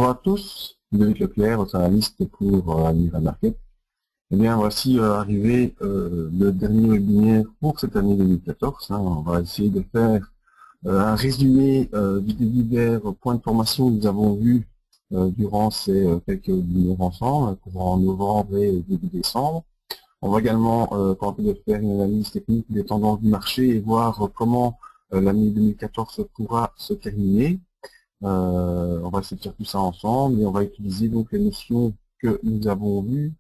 Bonjour à tous, David Leclerc, votre analyste pour Admiral Market. Eh bien, voici arrivé le dernier webinaire pour cette année 2014. On va essayer de faire un résumé des divers points de formation que nous avons vus durant ces quelques webinaires ensemble, en novembre et début décembre. On va également tenter de faire une analyse technique des tendances du marché et voir comment l'année 2014 pourra se terminer. On va essayer de faire tout ça ensemble et on va utiliser donc les notions que nous avons vues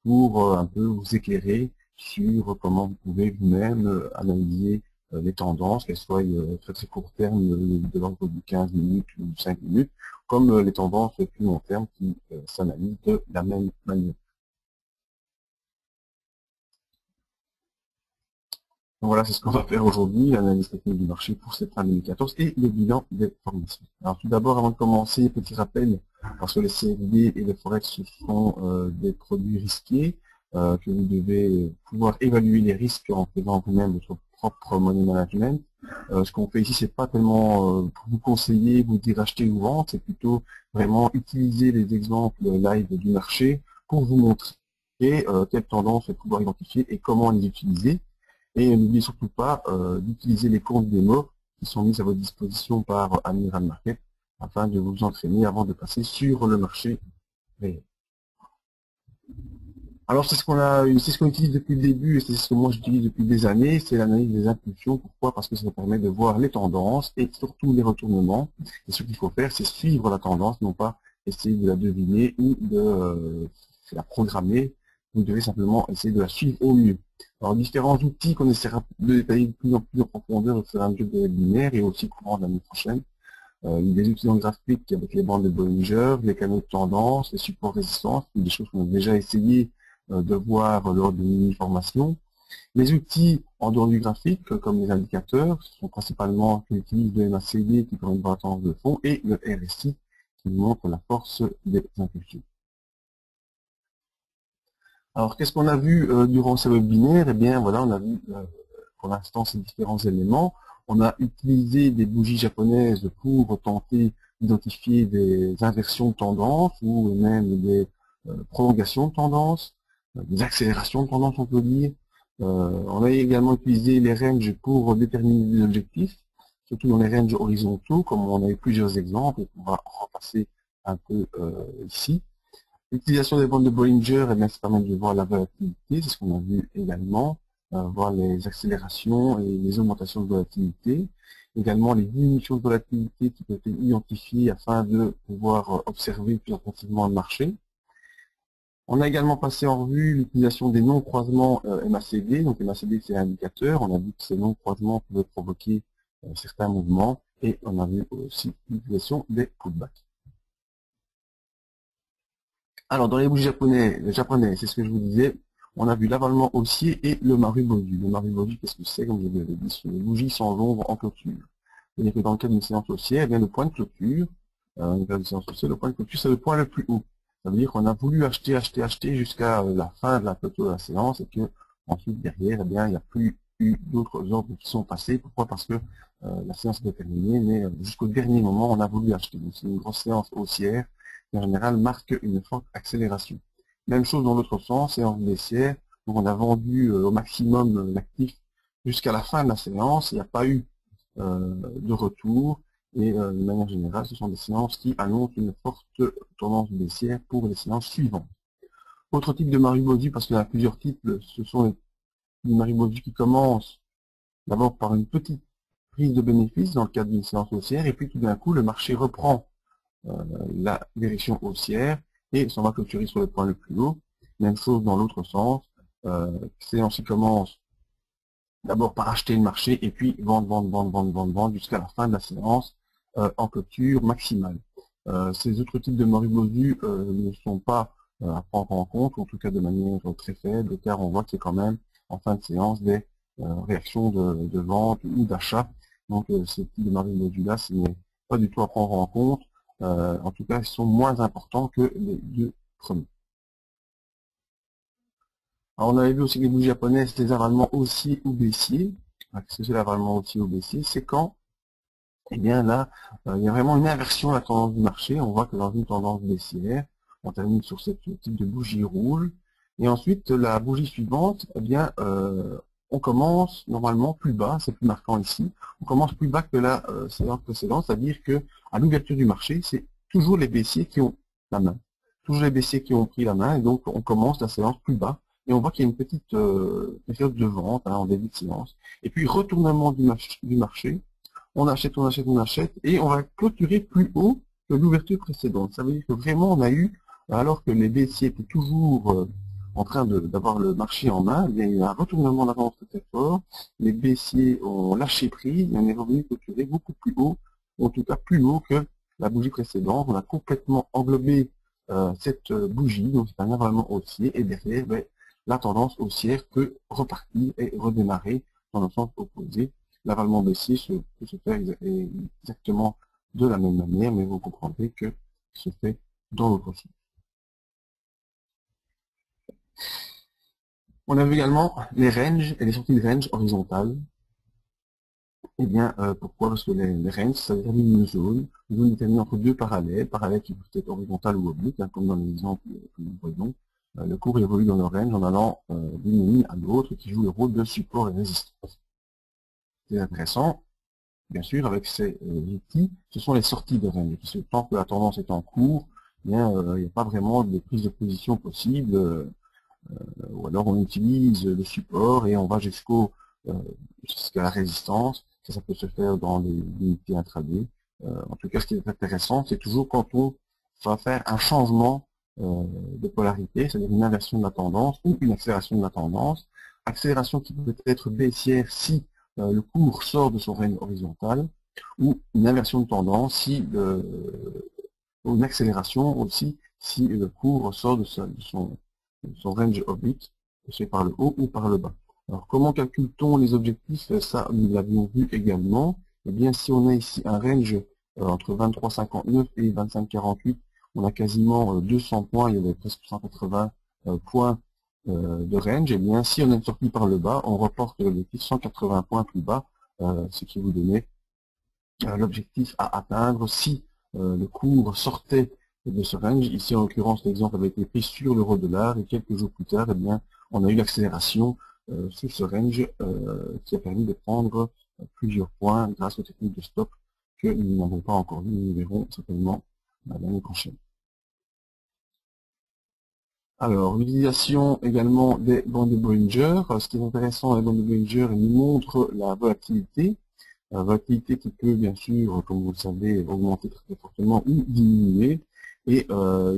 pour un peu vous éclairer sur comment vous pouvez vous-même analyser les tendances, qu'elles soient très très court terme de l'ordre de 15 minutes ou 5 minutes, comme les tendances plus long terme qui s'analysent de la même manière. Donc voilà, c'est ce qu'on va faire aujourd'hui, l'analyse technique du marché pour cette année 2014 et le bilan des formations. Alors tout d'abord, avant de commencer, petit rappel, parce que les CFD et les Forex ce sont des produits risqués, que vous devez pouvoir évaluer les risques en faisant vous-même votre propre money management. Ce qu'on fait ici, c'est pas tellement pour vous conseiller, vous dire acheter ou vendre, c'est plutôt vraiment utiliser les exemples live du marché pour vous montrer quelles tendances pouvoir identifier et comment les utiliser. Et n'oubliez surtout pas d'utiliser les comptes démo qui sont mis à votre disposition par Admiral Market afin de vous entraîner avant de passer sur le marché réel. Alors c'est ce qu'on utilise depuis le début et c'est ce que moi j'utilise depuis des années, c'est l'analyse des impulsions. Pourquoi? Parce que ça permet de voir les tendances et surtout les retournements. Et ce qu'il faut faire, c'est suivre la tendance, non pas essayer de la deviner ou de la programmer. Vous devez simplement essayer de la suivre au mieux. Alors différents outils qu'on essaiera de détailler de plus en plus en profondeur au fur et à mesure des webinaires et aussi courant de l'année prochaine. Des outils en graphique avec les bandes de Bollinger, les canaux de tendance, les supports résistance, des choses qu'on a déjà essayé de voir lors de mini-formations. Les outils en dehors du graphique, comme les indicateurs, ce sont principalement qui utilisent le MACD qui permet de voir la tendance de fond et le RSI qui montre la force des impulsions. Alors, qu'est-ce qu'on a vu durant ces webinaires? Eh bien, voilà, on a vu pour l'instant ces différents éléments. On a utilisé des bougies japonaises pour tenter d'identifier des inversions de tendance ou même des prolongations de tendance, des accélérations de tendance, on peut dire. On a également utilisé les ranges pour déterminer des objectifs, surtout dans les ranges horizontaux, comme on a eu plusieurs exemples, et on va repasser un peu ici. L'utilisation des bandes de Bollinger, eh bien, ça permet de voir la volatilité, c'est ce qu'on a vu également, voir les accélérations et les augmentations de volatilité, également les diminutions de volatilité qui peuvent être identifiées afin de pouvoir observer plus attentivement le marché. On a également passé en revue l'utilisation des non-croisements MACD, donc MACD c'est un indicateur, on a vu que ces non-croisements pouvaient provoquer certains mouvements, et on a vu aussi l'utilisation des pullbacks. Alors, dans les bougies japonais, c'est ce que je vous disais, on a vu l'avalement haussier et le Marubozu. Le Marubozu, qu'est-ce que c'est? Comme je vous l'avais dit, ce sont les bougies sans ombre en clôture. C'est-à-dire que dans le cas d'une séance haussière, eh bien, le point de clôture, le point de clôture, c'est le point le plus haut. Ça veut dire qu'on a voulu acheter, acheter, acheter jusqu'à la fin de la clôture de la séance et que ensuite, derrière, eh bien, il n'y a plus eu d'autres ordres qui sont passés. Pourquoi? Parce que la séance était terminée, mais jusqu'au dernier moment, on a voulu acheter. Donc, c'est une grosse séance haussière qui en général marque une forte accélération. Même chose dans l'autre sens, séance baissière, donc on a vendu au maximum l'actif jusqu'à la fin de la séance, il n'y a pas eu de retour, et de manière générale, ce sont des séances qui annoncent une forte tendance baissière pour les séances suivantes. Autre type de Marubozu, parce qu'il y en a plusieurs types, ce sont les Marubozu qui commencent d'abord par une petite prise de bénéfice dans le cadre d'une séance haussière, et puis tout d'un coup, le marché reprend la direction haussière et s'en va clôturer sur le point le plus haut. Même chose dans l'autre sens. Séance qui commence d'abord par acheter le marché et puis vendre, vendre, vendre, vendre, vendre, vendre jusqu'à la fin de la séance en clôture maximale. Ces autres types de Marubozu ne sont pas à prendre en compte, ou en tout cas de manière très faible, car on voit que c'est quand même en fin de séance des réactions de vente ou d'achat. Donc ces types de Marubozu-là, ce n'est pas du tout à prendre en compte. En tout cas, ils sont moins importants que les deux premiers. Alors, on avait vu aussi que les bougies japonaises, les avalements haussiers ou baissiers. Qu'est-ce que c'est l'avalement haussier ou baissier? C'est quand et bien là, il y a vraiment une inversion de la tendance du marché. On voit que dans une tendance baissière, on termine sur ce type de bougie rouge. Et ensuite, la bougie suivante, eh bien, on commence normalement plus bas, c'est plus marquant ici. On commence plus bas que la séance précédente, c'est-à-dire que à l'ouverture du marché, c'est toujours les baissiers qui ont la main. Toujours les baissiers qui ont pris la main, et donc on commence la séance plus bas. Et on voit qu'il y a une petite période de vente en début de séance. Et puis retournement du marché, on achète, on achète, on achète, et on va clôturer plus haut que l'ouverture précédente. Ça veut dire que vraiment on a eu, alors que les baissiers étaient toujours en train d'avoir le marché en main, il y a eu un retournement d'avance très fort, les baissiers ont lâché prise, et on est revenu clôturer beaucoup plus haut, en tout cas plus haut que la bougie précédente. On a complètement englobé cette bougie, donc c'est un avalement haussier, et derrière, ben, la tendance haussière peut repartir et redémarrer dans le sens opposé. L'avalement baissier peut se faire exactement de la même manière, mais vous comprendrez que se fait dans l'autre sens. On a vu également les ranges et les sorties de range horizontales. Eh bien, pourquoi? Parce que les ranges, ça détermine une zone déterminée entre deux parallèles qui peuvent être horizontales ou obliques, hein, comme dans l'exemple que nous voyons. Le cours évolue dans le range en allant d'une ligne à l'autre, qui joue le rôle de support et résistance. C'est intéressant. Bien sûr, avec ces outils, ce sont les sorties de range. Parce que tant que la tendance est en cours, eh bien, il n'y a pas vraiment de prise de position possible, ou alors on utilise le support et on va jusqu'à la résistance. Ça peut se faire dans les unités intraday. En tout cas, ce qui est intéressant, c'est toujours quand on va faire un changement de polarité, c'est-à-dire une inversion de la tendance ou une accélération de la tendance. Accélération qui peut être baissière si le cours sort de son range horizontal, ou une inversion de tendance si ou une accélération aussi si le cours sort de son range oblique, c'est par le haut ou par le bas. Alors comment calcule-t-on les objectifs? Ça, nous l'avions vu également. Eh bien, si on a ici un range entre 23,59 et 25,48, on a quasiment 200 points, il y avait presque 180 points de range. Eh bien, si on a une sortie par le bas, on reporte l'objectif 180 points plus bas, ce qui vous donnait l'objectif à atteindre si le cours sortait de ce range. Ici, en l'occurrence, l'exemple avait été pris sur l'euro-dollar et quelques jours plus tard, eh bien, on a eu l'accélération sur ce range qui a permis de prendre plusieurs points grâce aux techniques de stop que nous n'avons pas encore vu, nous verrons certainement l'année prochaine. Alors, l'utilisation également des bandes de Bollinger. Ce qui est intéressant, les bandes de Bollinger, elles nous montrent la volatilité. La volatilité qui peut, bien sûr, comme vous le savez, augmenter très fortement ou diminuer. Et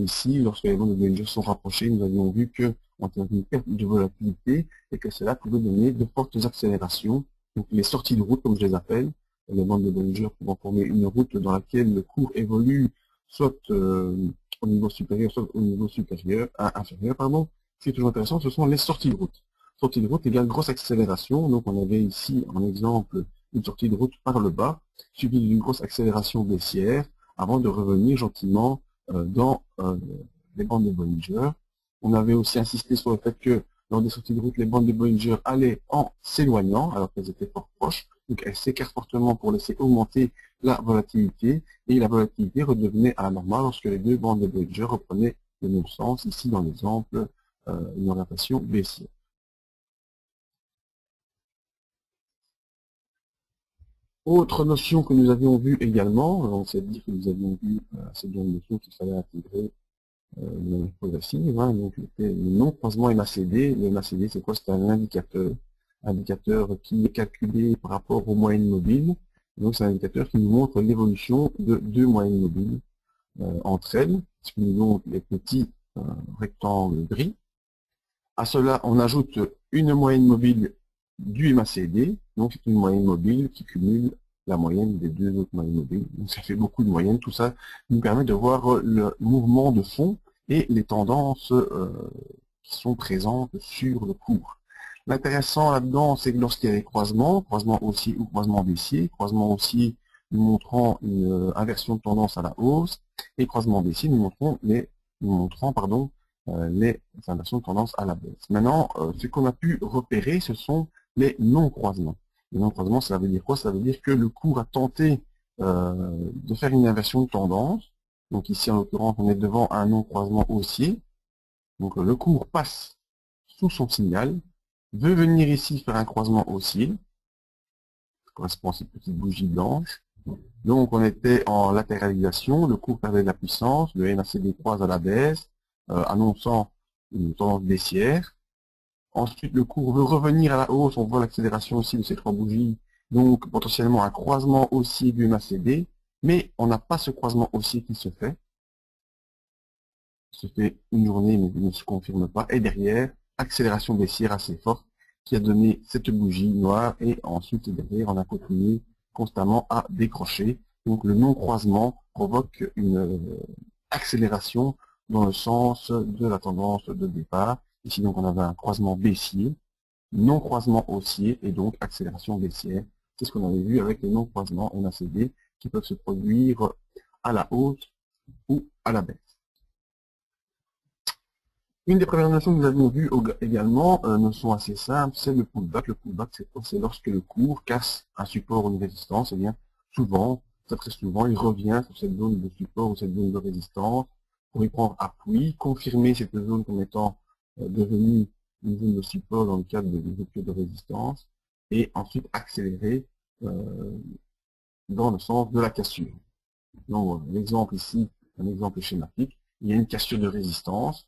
ici, lorsque les bandes de Bollinger sont rapprochées, nous avions vu que on avait une perte de volatilité et que cela pouvait donner de fortes accélérations. Donc, les sorties de route, comme je les appelle, les bandes de Bollinger pouvant former une route dans laquelle le cours évolue soit au niveau supérieur, soit au niveau inférieur, pardon. Ce qui est toujours intéressant, ce sont les sorties de route. Sortie de route égale grosse accélération. Donc, on avait ici, en exemple, une sortie de route par le bas, suivie d'une grosse accélération baissière, avant de revenir gentiment dans les bandes de Bollinger. On avait aussi insisté sur le fait que lors des sorties de route, les bandes de Bollinger allaient en s'éloignant, alors qu'elles étaient fort proches. Donc elles s'écartent fortement pour laisser augmenter la volatilité, et la volatilité redevenait à la normale lorsque les deux bandes de Bollinger reprenaient le même sens, ici dans l'exemple, une orientation baissière. Autre notion que nous avions vue également, on s'est dit que nous avions vu ces deux notions qu'il fallait intégrer de manière progressive, hein, donc le non-croisement MACD. Le MACD, c'est quoi? C'est un indicateur qui est calculé par rapport aux moyennes mobiles. Donc c'est un indicateur qui nous montre l'évolution de deux moyennes mobiles entre elles, ce qui nous montre les petits rectangles gris. À cela, on ajoute une moyenne mobile du MACD, donc c'est une moyenne mobile qui cumule la moyenne des deux autres moyennes mobiles. Donc ça fait beaucoup de moyennes. Tout ça nous permet de voir le mouvement de fond et les tendances qui sont présentes sur le cours. L'intéressant là-dedans, c'est que lorsqu'il y a des croisements haussier ou croisement baissier, croisement haussier nous montrant une inversion de tendance à la hausse, et croisement baissier nous montrant les inversions de tendance à la baisse. Maintenant, ce qu'on a pu repérer, ce sont les non-croisements. Les non-croisements, ça veut dire quoi? Ça veut dire que le cours a tenté de faire une inversion de tendance. Donc ici, en l'occurrence, on est devant un non-croisement haussier. Donc le cours passe sous son signal, veut venir ici faire un croisement haussier, ça correspond à cette petite bougie blanche. Donc on était en latéralisation, le cours perdait de la puissance, le MACD croise à la baisse, annonçant une tendance baissière. Ensuite, le cours veut revenir à la hausse, on voit l'accélération aussi de ces trois bougies, donc potentiellement un croisement haussier du MACD, mais on n'a pas ce croisement haussier qui se fait. Se fait une journée, mais ne se confirme pas. Et derrière, accélération baissière assez forte, qui a donné cette bougie noire, et ensuite, derrière, on a continué constamment à décrocher. Donc le non-croisement provoque une accélération dans le sens de la tendance de départ. Ici, donc, on avait un croisement baissier, non-croisement haussier, et donc accélération baissière. C'est ce qu'on avait vu avec les non-croisements MACD qui peuvent se produire à la hausse ou à la baisse. Une des premières notions que nous avions vues également, notion assez simple, c'est le pullback. Le pullback, c'est lorsque le cours casse un support ou une résistance, et bien souvent, très souvent, il revient sur cette zone de support ou cette zone de résistance pour y prendre appui, confirmer cette zone comme étant devenue une zone de support dans le cadre des ruptures de résistance, et ensuite accélérer dans le sens de la cassure. Donc l'exemple ici, un exemple schématique, il y a une cassure de résistance.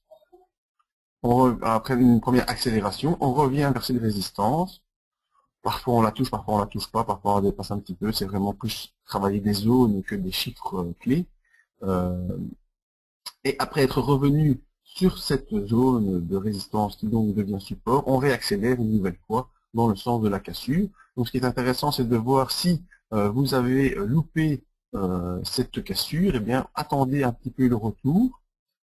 Après une première accélération, on revient vers cette résistance. Parfois on la touche, parfois on la touche pas, parfois on la dépasse un petit peu. C'est vraiment plus travailler des zones que des chiffres clés. Et après être revenu sur cette zone de résistance qui donc devient support, on réaccélère une nouvelle fois dans le sens de la cassure. Donc ce qui est intéressant, c'est de voir si vous avez loupé cette cassure, et bien attendez un petit peu le retour.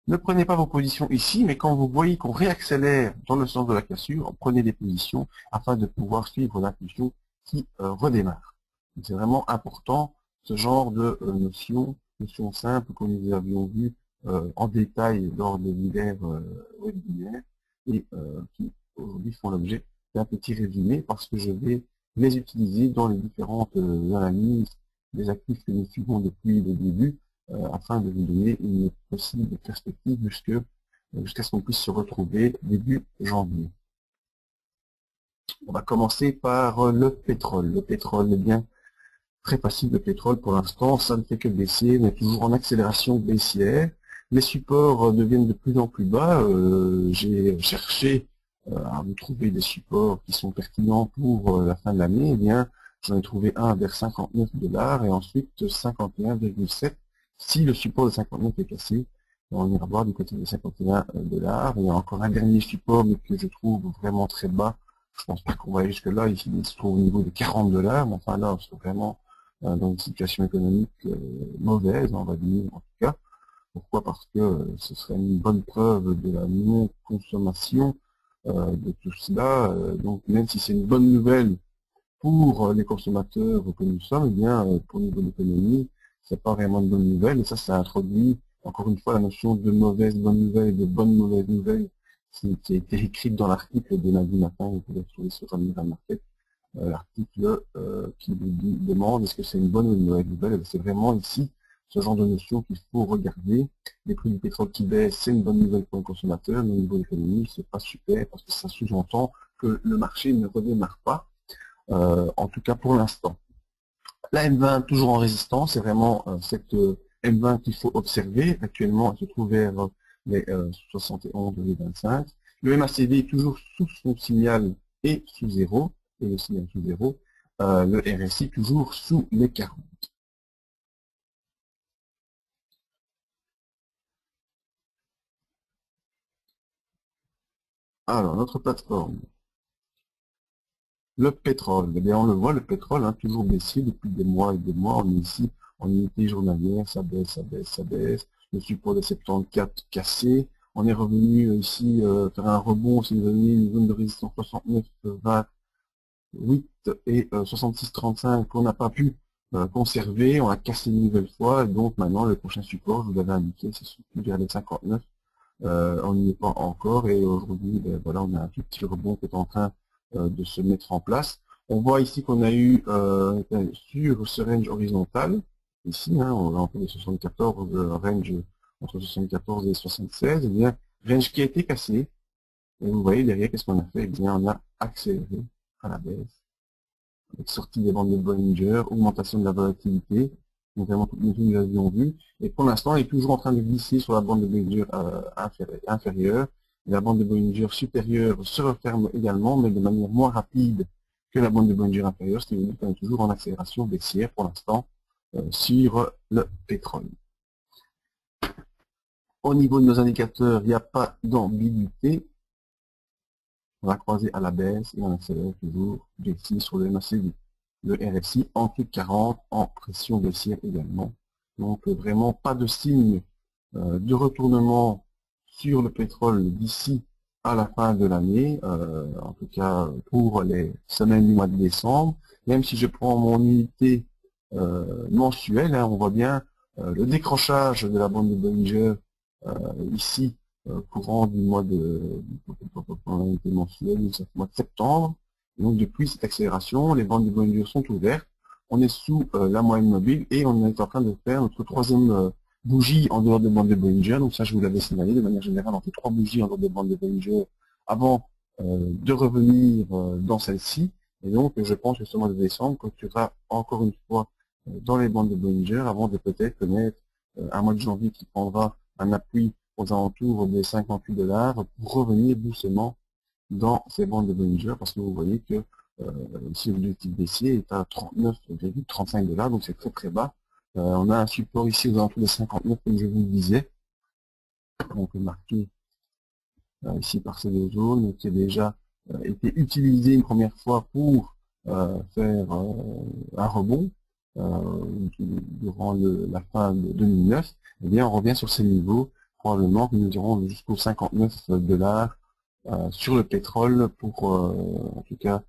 Ne prenez pas vos positions ici, mais quand vous voyez qu'on réaccélère dans le sens de la cassure, prenez des positions afin de pouvoir suivre l'impulsion qui redémarre. C'est vraiment important, ce genre de notions simples que nous avions vues en détail lors des divers webinaires et qui aujourd'hui font l'objet d'un petit résumé parce que je vais les utiliser dans les différentes analyses des actifs que nous suivons depuis le début afin de vous donner une possible perspective jusqu'à ce qu'on puisse se retrouver début janvier. On va commencer par le pétrole. Le pétrole est bien très passif, le pétrole pour l'instant, ça ne fait que baisser, on est toujours en accélération baissière. Les supports deviennent de plus en plus bas. J'ai cherché à vous trouver des supports qui sont pertinents pour la fin de l'année. Eh bien, j'en ai trouvé un vers 59 $ et ensuite 51,7. Si le support de 59 est cassé, on ira voir du côté de 51 $. Il y a encore un dernier support, mais que je trouve vraiment très bas. Je pense pas qu'on va aller jusque là. Ici, il se trouve au niveau de 40 $. Mais enfin là, c'est vraiment dans une situation économique mauvaise, on va dire en tout cas. Pourquoi? Parce que ce serait une bonne preuve de la non-consommation de tout cela. Donc même si c'est une bonne nouvelle pour les consommateurs que nous sommes, eh bien pour le niveau de l'économie, c'est pas vraiment une bonne nouvelle. Et ça introduit encore une fois la notion de mauvaise bonne nouvelle et de bonne mauvaise nouvelle qui a été écrite dans l'article de lundi matin. Vous pouvez le trouver sur Admiral Market. L'article qui vous demande est-ce que c'est une bonne ou une mauvaise nouvelle. C'est vraiment ici ce genre de notion qu'il faut regarder. Les prix du pétrole qui baissent, c'est une bonne nouvelle pour les consommateurs, mais au niveau de l'économie, c'est pas super parce que ça sous-entend que le marché ne redémarre pas, en tout cas pour l'instant. La M20 toujours en résistance, c'est vraiment cette M20 qu'il faut observer. Actuellement, elle se trouve vers les 71,25. Le MACD est toujours sous son signal et sous zéro, et le signal sous zéro. Le RSI toujours sous les 40. Alors, notre plateforme, le pétrole, eh bien, on le voit, le pétrole, hein, toujours baissier depuis des mois et des mois. On est ici en unité journalière, ça baisse, ça baisse, ça baisse. Le support de 74 cassé. On est revenu ici faire un rebond, c'est devenu une zone de résistance 69, 28 et 66,35 qu'on n'a pas pu conserver. On a cassé une nouvelle fois, et donc maintenant le prochain support, je vous l'avais indiqué, c'est vers les 59. On n'y est pas encore, et aujourd'hui, ben, voilà, on a un tout petit rebond qui est en train de se mettre en place. On voit ici qu'on a eu sur ce range horizontal, ici, hein, entre les 74, range entre 74 et 76, eh bien, range qui a été cassé. Et vous voyez derrière, qu'est-ce qu'on a fait? Eh bien, on a accéléré à la baisse, avec sortie des bandes de Bollinger, augmentation de la volatilité, donc vraiment tout ce que nous avions vu. Et pour l'instant, il est toujours en train de glisser sur la bande de Bollinger inférieure. Et la bande de Bollinger supérieure se referme également, mais de manière moins rapide que la bande de Bollinger inférieure, ce qui veut dire qu'on est toujours en accélération baissière pour l'instant sur le pétrole. Au niveau de nos indicateurs, il n'y a pas d'ambiguïté. On va croiser à la baisse et on accélère toujours baissier sur le MACD. Le RSI en dessous de 40 en pression baissière également. Donc vraiment pas de signe de retournement sur le pétrole d'ici à la fin de l'année, en tout cas pour les semaines du mois de décembre. Même si je prends mon unité mensuelle, hein, on voit bien le décrochage de la bande de Bollinger ici courant du mois de mensuel, du mois de septembre. Et donc depuis cette accélération, les bandes de Bollinger sont ouvertes. On est sous la moyenne mobile et on est en train de faire notre troisième bougie en dehors de bande de Bollinger. Donc ça, je vous l'avais signalé de manière générale, on fait 3 bougies en dehors de bande de Bollinger avant de revenir dans celle-ci. Et donc, je pense que ce mois de décembre clôturera encore une fois dans les bandes de Bollinger avant de peut-être connaître un mois de janvier qui prendra un appui aux alentours des 58 $ pour revenir doucement dans ces bandes de Bollinger, parce que vous voyez que ici l'objectif baissier est à 39,35 $, donc c'est très très bas. On a un support ici aux alentours des 59, comme je vous le disais, donc marqué ici par ces deux zones, qui a déjà été utilisé une première fois pour faire un rebond durant la fin de 2009. Eh bien, on revient sur ces niveaux, probablement que nous irons jusqu'aux 59 $ sur le pétrole pour, en tout cas,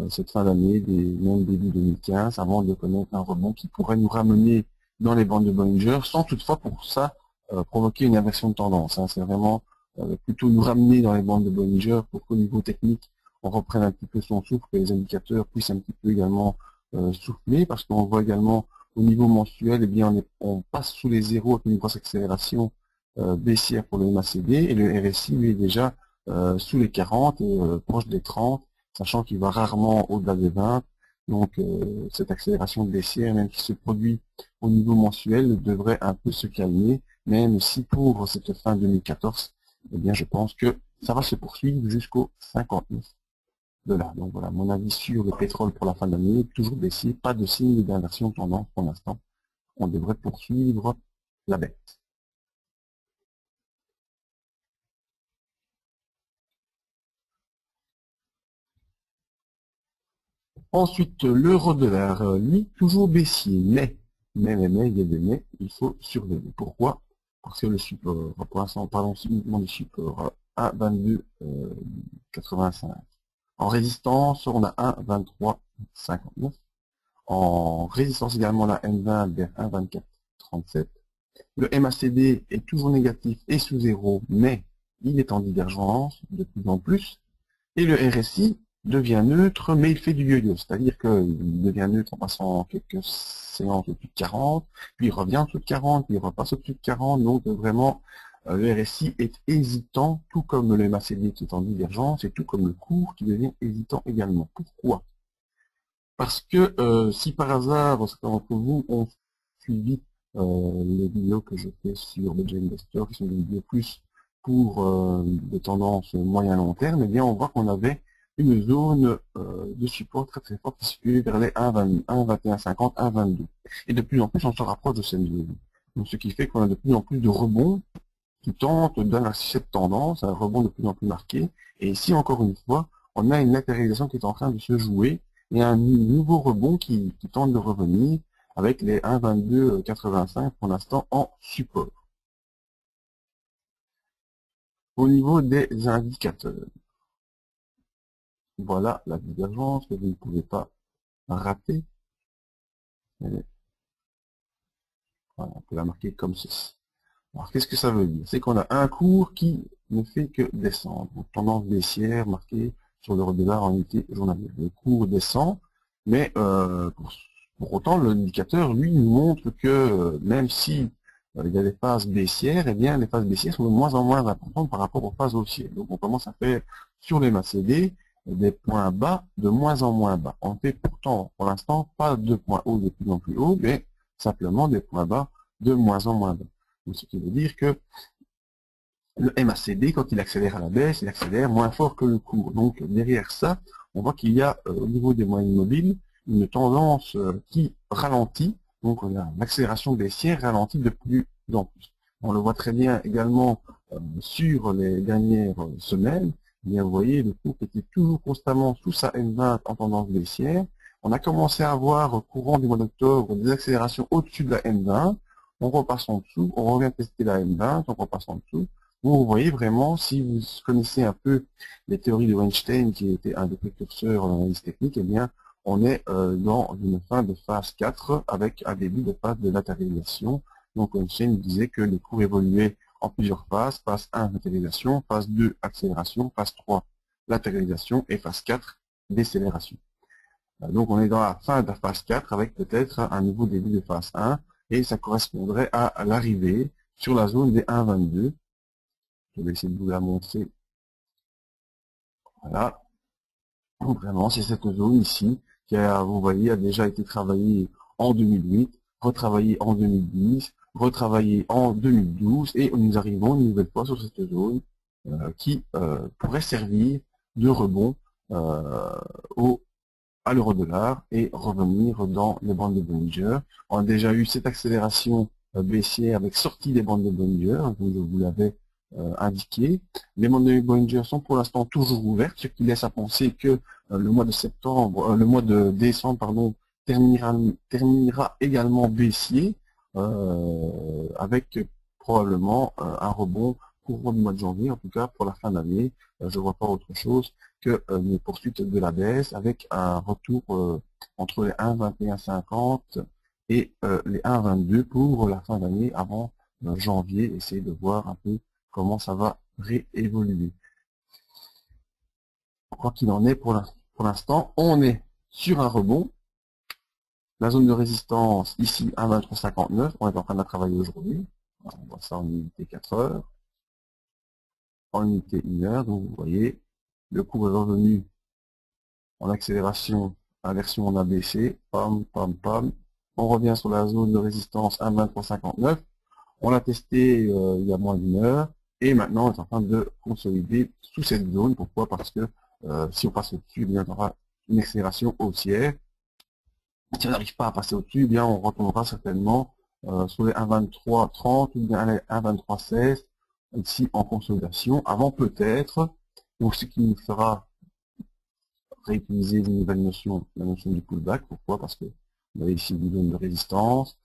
cette fin d'année, même début 2015, avant de connaître un rebond qui pourrait nous ramener dans les bandes de Bollinger, sans toutefois pour ça provoquer une inversion de tendance. Hein. C'est vraiment plutôt nous ramener dans les bandes de Bollinger pour qu'au niveau technique, on reprenne un petit peu son souffle, que les indicateurs puissent un petit peu également souffler, parce qu'on voit également au niveau mensuel, eh bien, on passe sous les zéros avec une grosse accélération baissière pour le MACD, et le RSI, lui, est déjà sous les 40 et proche des 30, sachant qu'il va rarement au-delà des 20. Donc cette accélération baissière, même qui se produit au niveau mensuel, devrait un peu se calmer, même si pour cette fin 2014, eh bien je pense que ça va se poursuivre jusqu'au 59 $. Donc voilà mon avis sur le pétrole pour la fin de l'année, toujours baissier, pas de signe d'inversion de tendance pour l'instant. On devrait poursuivre la baisse. Ensuite, l'euro-dollar, lui, toujours baissier, mais, il y a des mais, il faut surveiller. Pourquoi? Parce que le support, pour l'instant, parlons uniquement du support, à 22,85. En résistance, on a 1,23,59. En résistance également, la M20 vers 1,24,37. Le MACD est toujours négatif et sous zéro, mais il est en divergence de plus en plus. Et le RSI devient neutre, mais il fait du yo-yo, c'est-à-dire qu'il devient neutre en passant quelques séances au-dessus de 40, puis il revient au-dessus de 40, puis il repasse au-dessus de 40, donc vraiment le RSI est hésitant, tout comme le MACD qui est en divergence, et tout comme le cours qui devient hésitant également. Pourquoi? Parce que si par hasard, certains d'entre vous ont suivi les vidéos que je fais sur Budget Investor, qui sont des vidéos plus pour des tendances moyen-long terme, eh bien on voit qu'on avait une zone de support très très forte qui se situait vers les 1,2150, 1,22. Et de plus en plus, on se rapproche de cette zone. Donc, ce qui fait qu'on a de plus en plus de rebonds qui tentent d'inverser cette tendance, un rebond de plus en plus marqué. Et ici, encore une fois, on a une latéralisation qui est en train de se jouer et un nouveau rebond qui tente de revenir avec les 1,2285 pour l'instant en support. Au niveau des indicateurs, voilà la divergence que vous ne pouvez pas rater. Voilà, on peut la marquer comme ceci. Alors qu'est-ce que ça veut dire? C'est qu'on a un cours qui ne fait que descendre. Donc, tendance baissière marquée sur l'euro-dollar en unité journalière. Le cours descend, mais pour Pour autant, l'indicateur, lui, nous montre que même si il y a des phases baissières, eh bien, les phases baissières sont de moins en moins importantes par rapport aux phases haussières. Donc, on commence à faire sur les MACD des points bas de moins en moins bas. On fait pourtant, pour l'instant, pas de points hauts de plus en plus hauts, mais simplement des points bas de moins en moins bas. Donc, ce qui veut dire que le MACD, quand il accélère à la baisse, il accélère moins fort que le cours. Donc, derrière ça, on voit qu'il y a, au niveau des moyennes mobiles, une tendance qui ralentit. Donc, on a l'accélération baissière ralentit de plus en plus. On le voit très bien également sur les dernières semaines. Eh bien, vous voyez, le cours était toujours constamment sous sa M20 en tendance baissière. On a commencé à avoir, au courant du mois d'octobre, des accélérations au-dessus de la M20. On repasse en dessous, on revient tester la M20, on repasse en dessous. Vous voyez vraiment, si vous connaissez un peu les théories de Weinstein, qui était un des précurseurs en analyse technique, eh bien, on est dans une fin de phase 4 avec un début de phase de latéralisation. Donc, Weinstein disait que les cours évoluaient en plusieurs phases. Phase 1, latéralisation, phase 2, accélération, phase 3, latéralisation et phase 4, décélération. Donc, on est dans la fin de la phase 4 avec peut-être un nouveau début de phase 1 et ça correspondrait à l'arrivée sur la zone des 1,22. Je vais essayer de vous la montrer. Voilà. Vraiment, c'est cette zone ici qui a, vous voyez, a déjà été travaillée en 2008, retravaillée en 2010, retravaillée en 2012, et nous arrivons une nouvelle fois sur cette zone qui pourrait servir de rebond à l'euro-dollar et revenir dans les bandes de Bollinger. On a déjà eu cette accélération baissière avec sortie des bandes de Bollinger, comme je vous l'avais indiqué. Les bandes de Bollinger sont pour l'instant toujours ouvertes, ce qui laisse à penser que le mois de septembre, le mois de décembre, pardon, terminera également baissier, avec probablement un rebond courant du mois de janvier, en tout cas pour la fin d'année. Je ne vois pas autre chose que une poursuite de la baisse avec un retour entre les 1,2150 et les 1,22 pour la fin d'année avant janvier, essayer de voir un peu comment ça va réévoluer. Quoi qu'il en est, pour l'instant, on est sur un rebond. La zone de résistance, ici, 1,2359, on est en train de la travailler aujourd'hui. On voit ça en unité 4 heures, en unité 1 heure, donc vous voyez, le cours est revenu en accélération, inversion en ABC, pam, pam, pam. On revient sur la zone de résistance 1,2359. On l'a testé il y a moins d'une heure. Et maintenant, on est en train de consolider sous cette zone. Pourquoi? Parce que si on passe au-dessus, il y aura une accélération haussière. Si on n'arrive pas à passer au-dessus, bien on retournera certainement sur les 1,2330 ou bien les 1,2316 ici en consolidation, avant peut-être, donc ce qui nous fera réutiliser une nouvelle notion, la notion du pullback. Pourquoi? Parce que vous avez ici une zone de résistance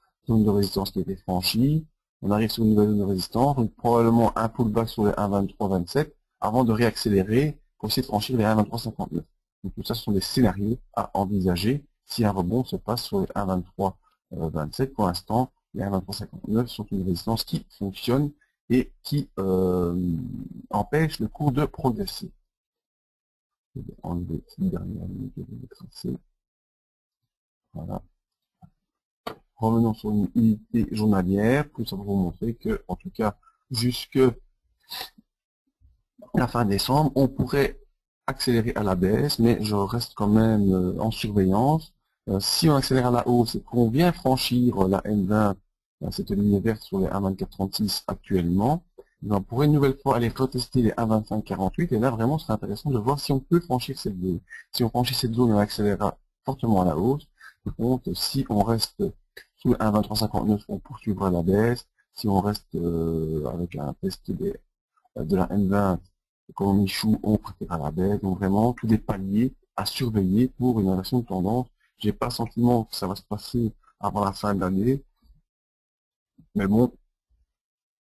qui a été franchie. On arrive sur une nouvelle zone de résistance, donc probablement un pullback sur les 1,2327 avant de réaccélérer pour essayer de franchir les 1,2359. Donc tout ça, ce sont des scénarios à envisager si un rebond se passe sur les 1,2327. Pour l'instant, les 1,2359 sont une résistance qui fonctionne et qui empêche le cours de progresser. Je vais enlever cette dernière ligne que je vais tracer. Voilà. Revenons sur une unité journalière pour vous montrer que, en tout cas, jusque la fin décembre, on pourrait accélérer à la baisse, mais je reste quand même en surveillance. Si on accélère à la hausse et qu'on vient franchir la M20, cette ligne verte sur les 1,2436 actuellement, on pourrait une nouvelle fois aller retester les 1,2548 et là vraiment ce serait intéressant de voir si on peut franchir cette zone. Si on franchit cette zone, on accélérera fortement à la hausse. Par contre, si on reste sous le 1,2359, on poursuivra la baisse. Si on reste avec un test de la M20 comme on échoue, on partira à la baisse. Donc vraiment, tous des paliers à surveiller pour une inversion de tendance. J'ai pas le sentiment que ça va se passer avant la fin de l'année. Mais bon,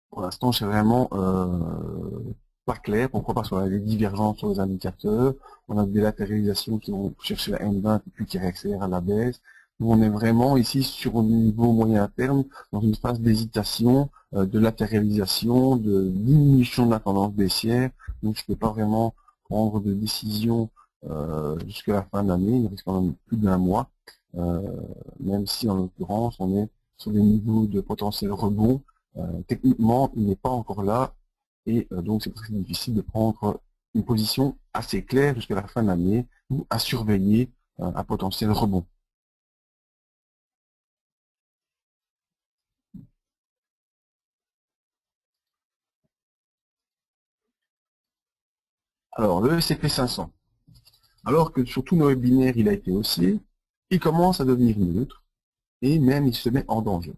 pour l'instant, c'est vraiment pas clair. Pourquoi? Parce qu'on a des divergences sur les indicateurs. On a des latéralisations qui vont chercher la M20 et puis qui réaccélèrent à la baisse. Donc on est vraiment ici sur un niveau moyen terme, dans une phase d'hésitation, de latéralisation, de diminution de la tendance baissière. Donc je ne peux pas vraiment prendre de décision jusqu'à la fin de l'année. Il reste quand même plus d'un mois. même si en l'occurrence on est sur des niveaux de potentiel rebond, techniquement il n'est pas encore là, et donc c'est très difficile de prendre une position assez claire jusqu'à la fin de l'année ou à surveiller un potentiel rebond. Alors le S&P 500, alors que sur tous nos webinaires il a été haussier, il commence à devenir neutre et même il se met en danger.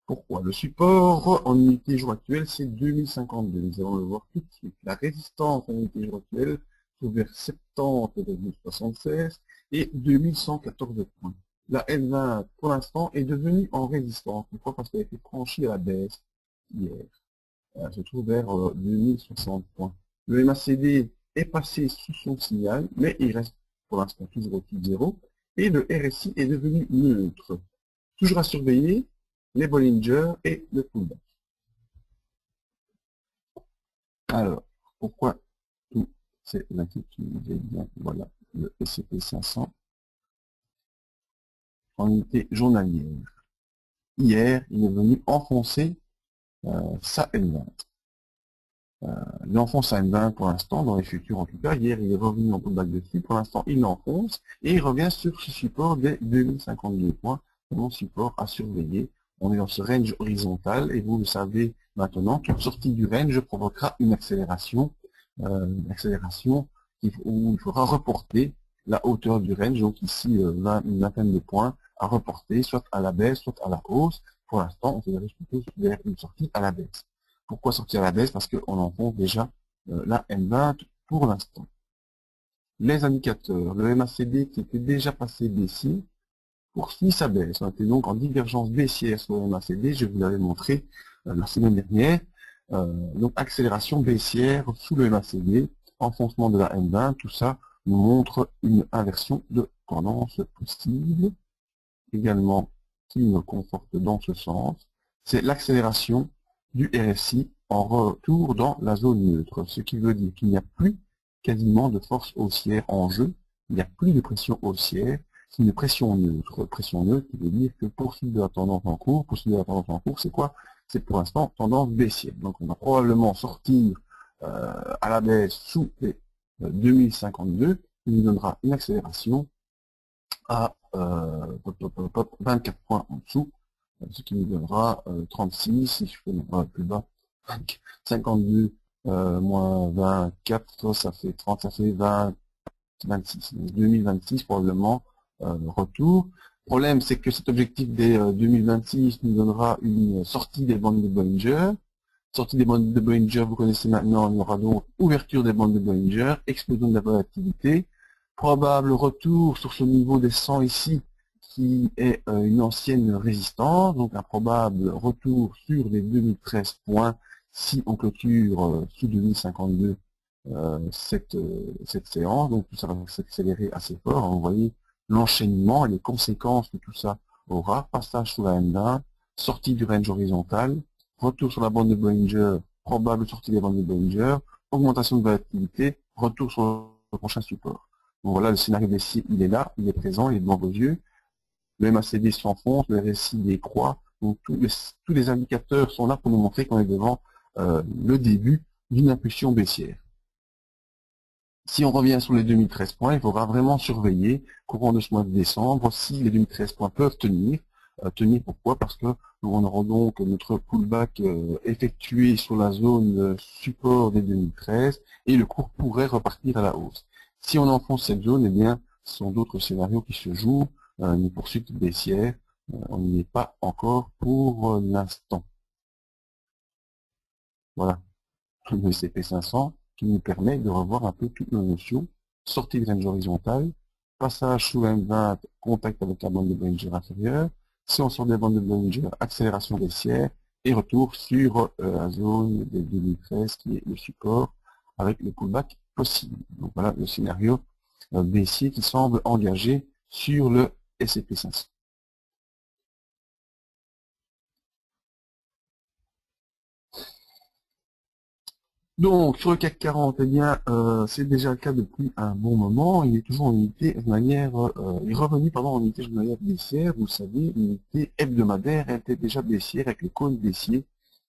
Pourquoi? Le support en unité jour actuelle, c'est 2052. Nous allons le voir tout de suite. La résistance en unité jour actuelle se trouve vers 70,76 et 2114 points. La L20, pour l'instant, est devenue en résistance. Pourquoi? Parce qu'elle a été franchie à la baisse hier. Elle se trouve vers 2060 points. Le MACD est passé sous son signal, mais il reste pour l'instant toujours au type 0. Et le RSI est devenu neutre. Toujours à surveiller, les Bollinger et le pullback. Alors, pourquoi tout c'est l'inquiétude? Eh bien, voilà, le S&P 500 en unité journalière. Hier, il est venu enfoncer sa N20. Il enfonce sa N20 pour l'instant, dans les futurs en tout cas. Hier, il est revenu en pullback dessus. Pour l'instant, il l'enfonce et il revient sur ce support des 2052 points. Mon support à surveiller. On est dans ce range horizontal et vous le savez maintenant qu'une sortie du range provoquera une accélération où il faudra reporter la hauteur du range. Donc ici, une vingtaine de points à reporter, soit à la baisse, soit à la hausse. Pour l'instant, on se dirige plutôt vers une sortie à la baisse. Pourquoi sortir à la baisse? Parce qu'on enfonce déjà la M20 pour l'instant. Les indicateurs, le MACD qui était déjà passé baissier, poursuit sa baisse. On était donc en divergence baissière sur le MACD, je vous l'avais montré la semaine dernière. Donc accélération baissière sous le MACD, enfoncement de la M20, tout ça nous montre une inversion de tendance possible. Également, qui me conforte dans ce sens, c'est l'accélération du RSI en retour dans la zone neutre, ce qui veut dire qu'il n'y a plus quasiment de force haussière en jeu, il n'y a plus de pression haussière, c'est une pression neutre. Pression neutre qui veut dire que poursuivre la tendance en cours, c'est quoi? C'est pour l'instant tendance baissière. Donc on va probablement sortir à la baisse sous les 2052, qui nous donnera une accélération à 24 points en dessous, ce qui nous donnera 36, si je fais plus bas, 52 moins 24, ça fait 30, ça fait 20, 26. 2026 probablement retour. Le problème, c'est que cet objectif des 2026 nous donnera une sortie des bandes de Bollinger. Sortie des bandes de Bollinger, vous connaissez maintenant, il y aura donc ouverture des bandes de Bollinger, explosion de la volatilité, probable retour sur ce niveau des 100 ici, qui est une ancienne résistance, donc un probable retour sur les 2013 points si on clôture sous 2052 cette séance, donc tout ça va s'accélérer assez fort. Vous voyez l'enchaînement et les conséquences que tout ça aura, passage sous la M1, sortie du range horizontal, retour sur la bande de Bollinger, probable sortie des bandes de Bollinger, augmentation de volatilité, retour sur le prochain support. Donc voilà, le scénario baissier, il est là, il est présent, il est devant vos yeux. Le MACD s'enfonce, le RSI décroît, donc tous les indicateurs sont là pour nous montrer qu'on est devant le début d'une impulsion baissière. Si on revient sur les 2013 points, il faudra vraiment surveiller, courant de ce mois de décembre, si les 2013 points peuvent tenir. Tenir pourquoi? Parce que on aura donc notre pullback effectué sur la zone support des 2013 et le cours pourrait repartir à la hausse. Si on enfonce cette zone, eh bien, ce sont d'autres scénarios qui se jouent, une poursuite baissière. On n'y est pas encore pour l'instant. Voilà, le S&P 500 qui nous permet de revoir un peu toutes nos notions. Sortie de range horizontale, passage sous M20, contact avec la bande de Bollinger inférieure. Si on sort des bandes de Bollinger, accélération baissière et retour sur la zone des 2013 qui est le support avec le pullback possible. Donc voilà le scénario baissier qui semble engagé sur le S&P 500. Donc, sur le CAC 40, eh bien, c'est déjà le cas depuis un bon moment. Il est toujours en unité journalière, il est revenu, pardon, en unité journalière baissière. Vous savez, l'unité hebdomadaire, elle était déjà baissière avec le cône baissier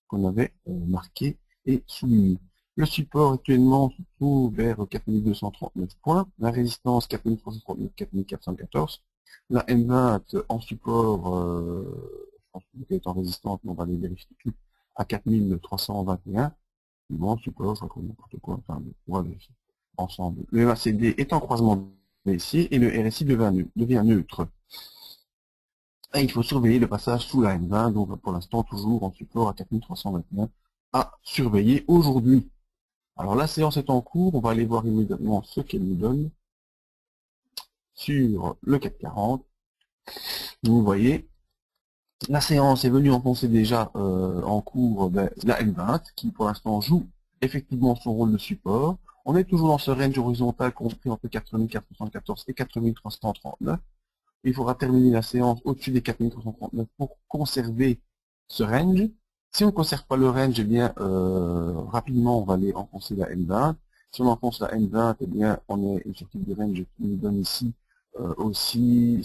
qu'on avait marqué et souligné. Le support actuellement se trouve vers 4239 points, la résistance 4339, 4414, la M20 en support, je pense qu'elle est en résistance, mais on va les vérifier tout, à 4321. Bon, support, je raconte n'importe quoi, enfin, on va vérifier ensemble. Le MACD est en croisement baissier et le RSI devient neutre. Et il faut surveiller le passage sous la M20, donc pour l'instant toujours en support à 4321 à surveiller aujourd'hui. Alors la séance est en cours, on va aller voir immédiatement ce qu'elle nous donne sur le CAC 40. Vous voyez, la séance est venue enfoncer déjà en cours la M20 qui pour l'instant joue effectivement son rôle de support. On est toujours dans ce range horizontal compris entre 4414 et 4339. Il faudra terminer la séance au-dessus des 4339 pour conserver ce range. Si on ne conserve pas le range, eh bien, rapidement, on va aller enfoncer la M20. Si on enfonce la M20, eh bien, on est sur type de range qui nous donne ici aussi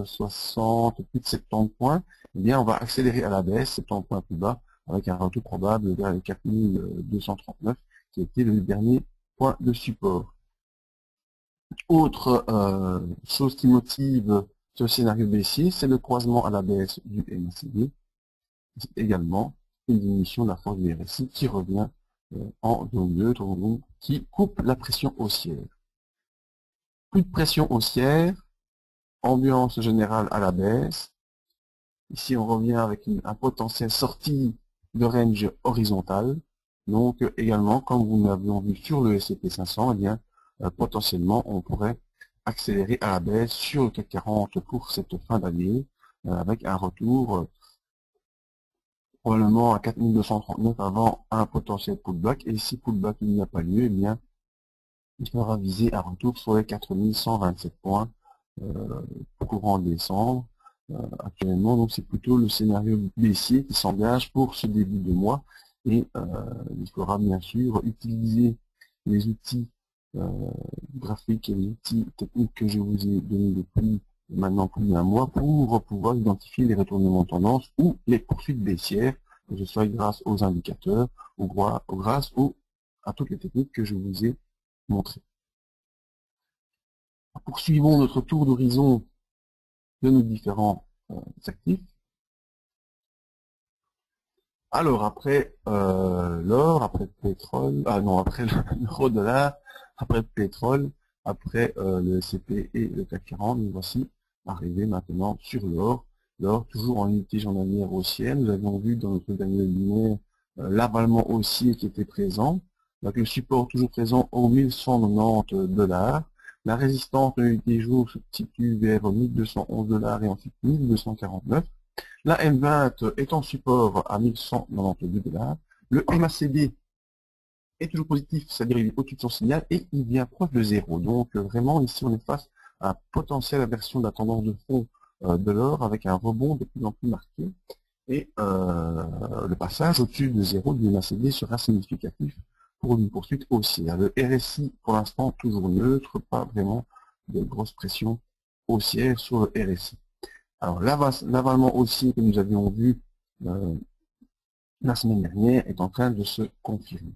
60, plus de 70 points. Eh bien, on va accélérer à la baisse, 70 points plus bas, avec un retour probable vers les 4239, qui était le dernier point de support. Autre chose qui motive ce scénario baissier, c'est le croisement à la baisse du MACD, également une diminution de la force du RSI qui revient en zone neutre, qui coupe la pression haussière. Plus de pression haussière, ambiance générale à la baisse. Ici, on revient avec un potentiel sortie de range horizontal. Donc, également, comme nous l'avions vu sur le S&P 500, eh bien, potentiellement, on pourrait accélérer à la baisse sur le CAC 40 pour cette fin d'année, avec un retour probablement à 4239 avant un potentiel pullback. Et si pullback il n'y a pas lieu, eh bien, il faudra viser un retour sur les 4127 points courant décembre. Actuellement, donc c'est plutôt le scénario baissier qui s'engage pour ce début de mois. Et il faudra bien sûr utiliser les outils graphiques et les outils techniques que je vous ai donnés depuis maintenant plus d'un mois pour pouvoir identifier les retournements de tendance ou les poursuites baissières, que ce soit grâce aux indicateurs ou grâce à toutes les techniques que je vous ai montrées. Poursuivons notre tour d'horizon de nos différents actifs. Alors après l'or, après le pétrole, après l'euro-dollar, après le pétrole, après le CP et le CAC 40, nous voici arrivés maintenant sur l'or. L'or toujours en unité journalière haussière. Nous avions vu dans notre dernier webinaire l'avalement haussier qui était présent. Donc le support toujours présent au 1190 $. La résistance de l'unité jour se situe vers 1211 $ et ensuite 1249. La M20 est en support à 1192 $. Le MACD est toujours positif, c'est-à-dire il est au-dessus de son signal et il vient proche de zéro. Donc vraiment ici on est face à une potentielle inversion de la tendance de fond de l'or avec un rebond de plus en plus marqué. Et le passage au-dessus de zéro du MACD sera significatif pour une poursuite haussière. Le RSI pour l'instant toujours neutre, pas vraiment de grosse pression haussière sur le RSI. Alors l'avalement haussier que nous avions vu la semaine dernière est en train de se confirmer.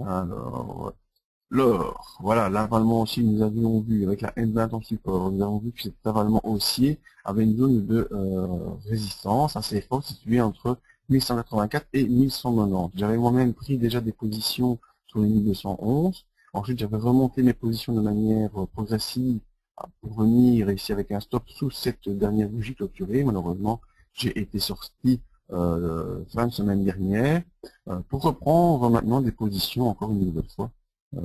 Alors, l'or, voilà, l'avalement haussier nous avions vu avec la M20 en support, nous avons vu que cet avalement haussier avait une zone de résistance assez forte située entre 1184 et 1190. J'avais moi-même pris déjà des positions sur les 1211. Ensuite, j'avais remonté mes positions de manière progressive pour venir ici avec un stop sous cette dernière bougie clôturée. Malheureusement, j'ai été sorti fin de semaine dernière pour reprendre maintenant des positions encore une nouvelle fois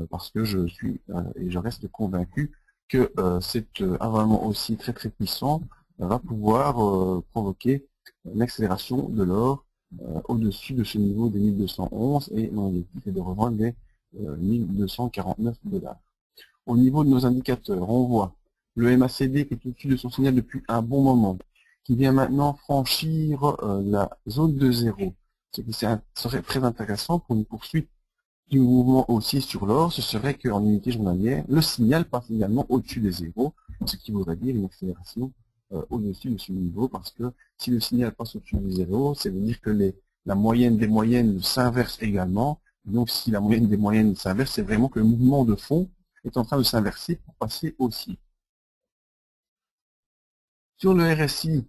parce que je suis et je reste convaincu que cet avalement aussi très très puissant va pouvoir provoquer une accélération de l'or au-dessus de ce niveau des 1211 et mon objectif est de revendre les 1249 $. Au niveau de nos indicateurs, on voit le MACD qui est au-dessus de son signal depuis un bon moment, qui vient maintenant franchir la zone de 0. Ce qui serait très intéressant pour une poursuite du mouvement haussier sur l'or, ce serait qu'en unité journalière, le signal passe également au-dessus des zéros, ce qui voudrait dire une accélération au-dessus de ce niveau, parce que si le signal passe au-dessus des zéros, ça veut dire que la moyenne des moyennes s'inverse également. Donc si la moyenne des moyennes s'inverse, c'est vraiment que le mouvement de fond est en train de s'inverser pour passer haussier. Sur le RSI,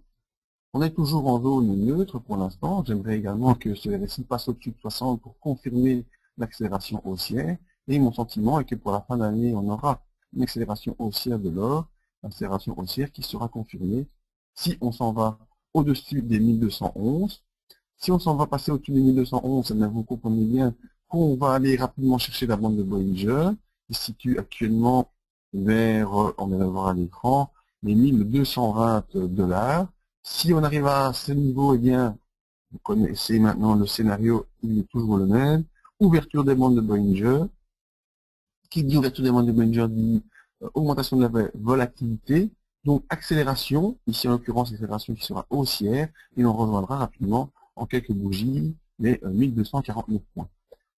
on est toujours en zone neutre pour l'instant. J'aimerais également que ce RSI passe au-dessus de 60 pour confirmer l'accélération haussière. Et mon sentiment est que pour la fin d'année, on aura une accélération haussière de l'or, une accélération haussière qui sera confirmée si on s'en va au-dessus des 1211. Si on s'en va passer au-dessus des 1211, eh bien, vous comprenez bien qu'on va aller rapidement chercher la bande de Bollinger, qui se situe actuellement vers, on vient de voir à l'écran, les 1220 $. Si on arrive à ce niveau, eh bien, vous connaissez maintenant le scénario, il est toujours le même. Ouverture des bandes de Bollinger. Qui dit ouverture des bandes de Bollinger dit augmentation de la volatilité. Donc accélération, ici en l'occurrence accélération qui sera haussière, et on rejoindra rapidement en quelques bougies les 1249 points.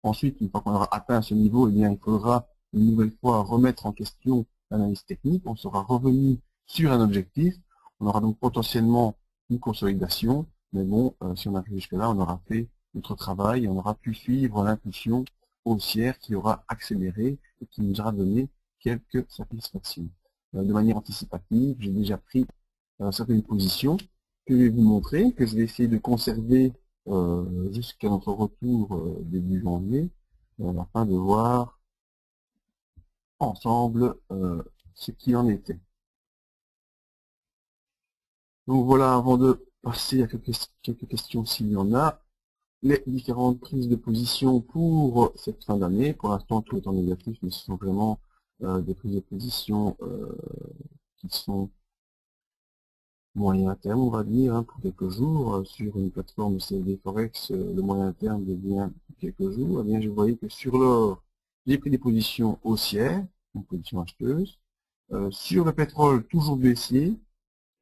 Ensuite, une fois qu'on aura atteint ce niveau, eh bien, il faudra une nouvelle fois remettre en question l'analyse technique. On sera revenu sur un objectif. On aura donc potentiellement une consolidation. Mais bon, si on arrive jusque-là, on aura fait notre travail et on aura pu suivre l'impulsion haussière qui aura accéléré et qui nous aura donné quelques satisfactions. De manière anticipative, j'ai déjà pris certaines positions que je vais vous montrer, que je vais essayer de conserver jusqu'à notre retour début janvier, afin de voir ensemble ce qu'il en était. Donc voilà, avant de passer à quelques questions s'il y en a, les différentes prises de position pour cette fin d'année. Pour l'instant, tout est en négatif, mais ce sont vraiment des prises de position qui sont moyen terme, on va dire, hein, pour quelques jours. Sur une plateforme CFD Forex, le moyen terme devient quelques jours. Eh bien, je voyais que sur l'or, j'ai pris des positions haussières, une position acheteuse. Sur le pétrole, toujours baissier.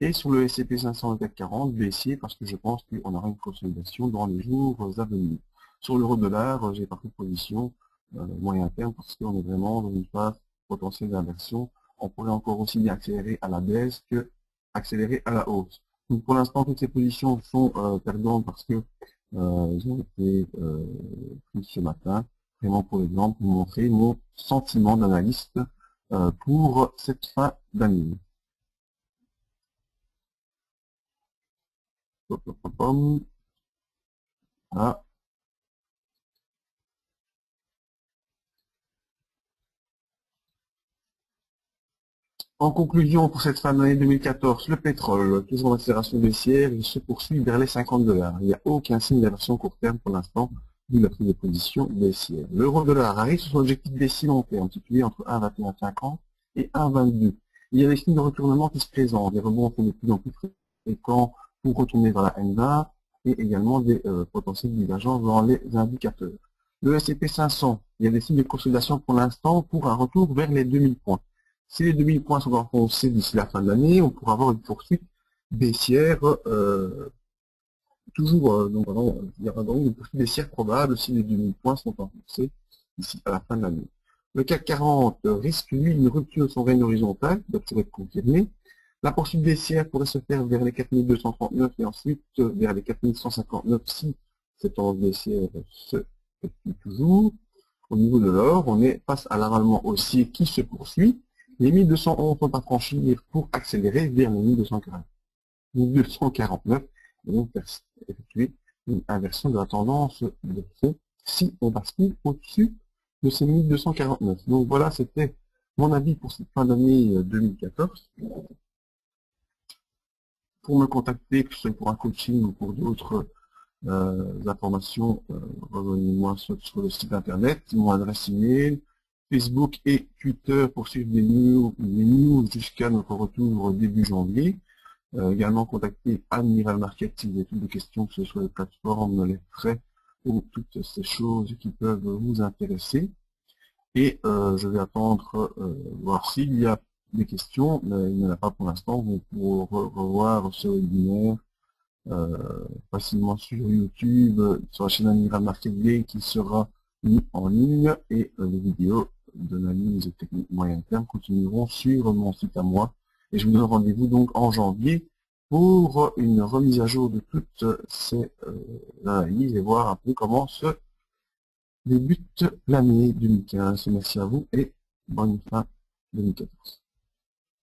Et sur le S&P 500 et CAC 40, baissier, parce que je pense qu'on aura une consolidation dans les jours à venir. Sur l'euro-dollar, j'ai pas pris de position moyen terme, parce qu'on est vraiment dans une phase potentielle d'inversion. On pourrait encore aussi bien accélérer à la baisse que accélérer à la hausse. Donc pour l'instant, toutes ces positions sont perdantes parce que ils ont été prises ce matin. Vraiment pour l'exemple, vous montrer mon sentiment d'analyste pour cette fin d'année. Voilà. En conclusion, pour cette fin d'année 2014, le pétrole, toujours en accélération baissière, il se poursuit vers les 50 $. Il n'y a aucun signe d'inversion court terme pour l'instant, vu la prise de position baissière. L'euro-dollar arrive sur son objectif baissier long terme, situé entre 1,2150 et 1,22. Il y a des signes de retournement qui se présentent. Les rebonds sont de plus en plus fréquents pour retourner vers la N20 et également des potentiels divergences dans les indicateurs. Le S&P 500, il y a des signes de consolidation pour l'instant pour un retour vers les 2000 points. Si les 2000 points sont renforcés d'ici la fin de l'année, on pourra avoir une poursuite baissière, toujours, donc, il y aura donc une poursuite baissière probable si les 2000 points sont renforcés d'ici à la fin de l'année. Le CAC 40 risque, lui, une rupture de son règne horizontal, qui doit toujours être confirmée. La poursuite baissière pourrait se faire vers les 4239 et ensuite vers les 4159 si cette tendance baissière se effectue toujours. Au niveau de l'or, on est face à l'avalement haussier qui se poursuit. Les 1211 sont à franchir pour accélérer vers les 1249 et donc effectuer une inversion de la tendance de fond si on bascule au-dessus de ces 1249. Donc voilà, c'était mon avis pour cette fin d'année 2014. Pour me contacter, que ce soit pour un coaching ou pour d'autres informations, rejoignez-moi sur le site internet, mon adresse email, Facebook et Twitter pour suivre les news jusqu'à notre retour début janvier. Également contacter Admiral Market si vous avez toutes les questions, que ce soit les plateformes, les frais ou toutes ces choses qui peuvent vous intéresser. Et je vais attendre voir s'il y a des questions, mais il n'y en a pas pour l'instant. Vous pourrez revoir ce webinaire facilement sur YouTube, sur la chaîne Amiral Market qui sera mis en ligne, et les vidéos d'analyse technique moyen terme continueront sur mon site à moi. Et je vous donne rendez-vous donc en janvier pour une remise à jour de toutes ces analyses et voir un peu comment se débute l'année 2015. Merci à vous et bonne fin 2014.